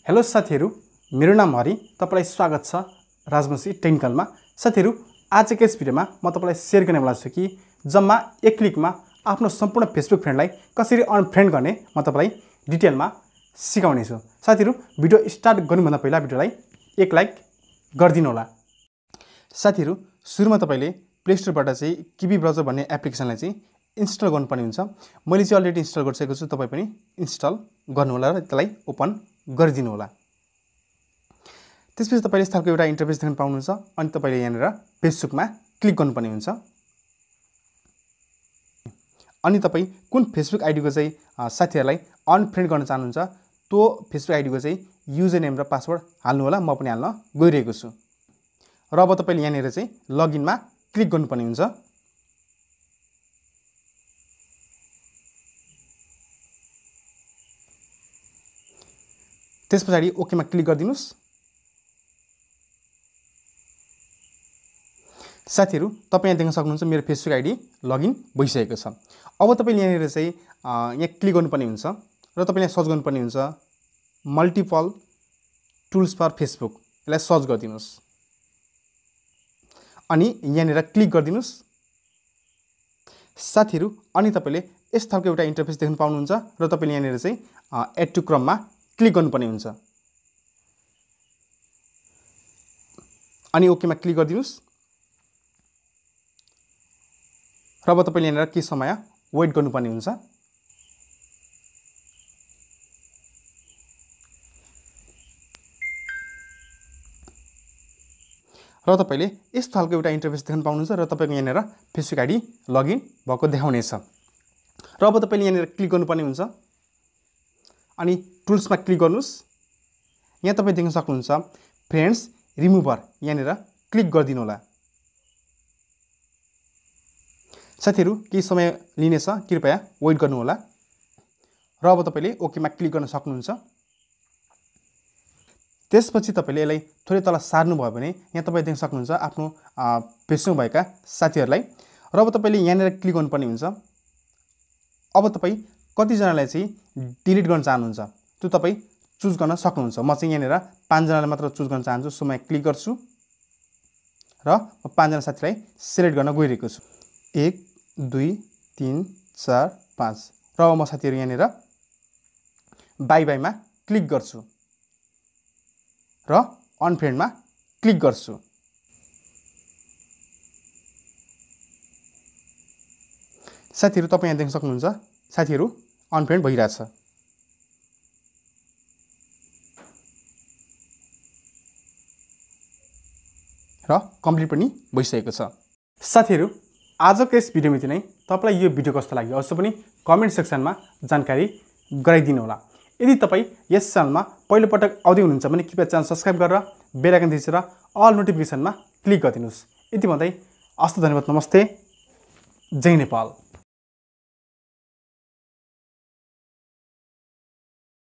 Hello साथीहरु, मेरो नाम हरि। तपाईलाई स्वागत छ राजबंशी टेक्निकलमा। साथीहरु, आजको यस भिडियोमा म तपाईलाई शेयर गर्नेवाला छु कि जम्मा एक क्लिकमा आफ्नो सम्पूर्ण फेसबुक फ्रेन्डलाई कसरी अनफ्रेन्ड गर्ने म तपाईलाई डिटेलमा सिकाउने छु। साथीहरु, भिडियो स्टार्ट गर्नुभन्दा पहिला भिडियोलाई एक लाइक गरिदिनु होला। साथीहरु, सुरुमा तपाईले प्ले स्टोरबाट चाहिँ किबी ब्राउजर भन्ने एप्लिकेसनलाई चाहिँ इन्स्टल गर्नुपर्ने हुन्छ। मैले चाहिँ अलरेडी इन्स्टल गरिसकेको छु, तपाई पनि इन्स्टल गर्नु होला र त्यसलाई ओपन गरिदिनु होला। त्यसपछि तपाईले यस खालको एउटा इन्टरफेस देख्न पाउनुहुन्छ अनि तपाईले यहाँनिर फेसबुकमा क्लिक गर्नुपर्ने हुन्छ। अनि तपाई कुन फेसबुक आइडीको चाहिँ साथीहरुलाई अनफ्रेन्ड गर्न चाहनुहुन्छ त्यो फेसबुक आइडीको चाहिँ युजर नेम र पासवर्ड हाल्नु होला। म पनि हाल्न गइरहेको छु। र अब तपाईले यहाँनिर चाहिँ लगइनमा क्लिक गर्नुपर्ने हुन्छ। त्यसपछि ओकेमा क्लिक गरिदिनुस्। साथीहरु, तपाई यहाँ देख्न सक्नुहुन्छ मेरो फेसबुक आइडी लगइन भइसकेको छ। अब तपाईले यहाँनिर चाहिँ यहाँ क्लिक गर्नुपर्ने हुन्छ र तपाईले यहाँ सर्च गर्नुपर्ने हुन्छ मल्टिपल टुल्स फर फेसबुक। यसलाई सर्च गरिदिनुस् अनि यहाँनिर क्लिक गरिदिनुस्। साथीहरु, अनि तपाईले यस खालको एउटा इन्टरफेस देख्न पाउनुहुन्छ र तपाईले यहाँनिर चाहिँ एड टु क्रममा क्लिक गर्नुपर्ने हुन्छ अनि ओकेमा क्लिक गरिदिनुस्। र अब तपाईले यहाँनिर केही समय वेट गर्नुपर्ने हुन्छ। र तपाईले यस्तो खालको एउटा इन्टरफेस देख्न पाउनुहुन्छ र तपाईको यहाँनिर फेसबुक आइडी लगइन भएको देखाउनेछ। र अब तपाईले यहाँनिर क्लिक गर्नुपर्ने हुन्छ अनि टुल्समा क्लिक गर्नुस्। यहाँ तपाई देख्न सक्नुहुन्छ फ्रेन्ड्स रिमुभर, यहाँनिर क्लिक गरिदिनु होला। साथीहरु, केही समय लिनेछ, कृपया वेट गर्नु होला। र अब तपाईले ओकेमा क्लिक गर्न सक्नुहुन्छ। त्यसपछि तपाईले यसलाई थोरै तल सार्नु भयो भने यहाँ तपाई देख्न सक्नुहुन्छ आफ्नो फेसबुकमा भएका साथीहरुलाई। र अब तपाईले यहाँनिर क्लिक गर्नुपर्ने हुन्छ। अब तपाई कति जनालाई चाहिँ डिलिट गर्न चाहनुहुन्छ त्यो तपाई चुज गर्न सक्नुहुन्छ। म चाहिँ यहाँनिर 5 जनालाई मात्र चुज गर्न चाहन्छु, सो म क्लिक गर्छु र म 5 जना साथीलाई सिलेक्ट गर्न गइरहेको छु। 1 2 3 4 5 र म साथीहरु यहाँनिर बाइ बाइमा क्लिक गर्छु र अनफ्रेन्डमा क्लिक गर्छु। साथीहरु, तपाई यहाँ देख्न सक्नुहुन्छ साथीहरु अनफ्रेन्ड भइराछ र कम्प्लिट पनि भइसकेको छ। साथीहरु, आजको यस भिडियोमा यति नै। तपाईलाई यो भिडियो कस्तो लाग्यो अवश्य पनि कमेन्ट सेक्सनमा जानकारी गराइदिनु होला। यदि तपाई यस च्यानलमा पहिलो पटक आउँदै हुनुहुन्छ भने कृपया च्यानल सब्स्क्राइब गरेर बेल आइकन थिचेर अल नोटिफिकेसनमा क्लिक गरिदिनुस्। यति भन्दै हस्त धन्यवाद, नमस्ते, जय नेपाल।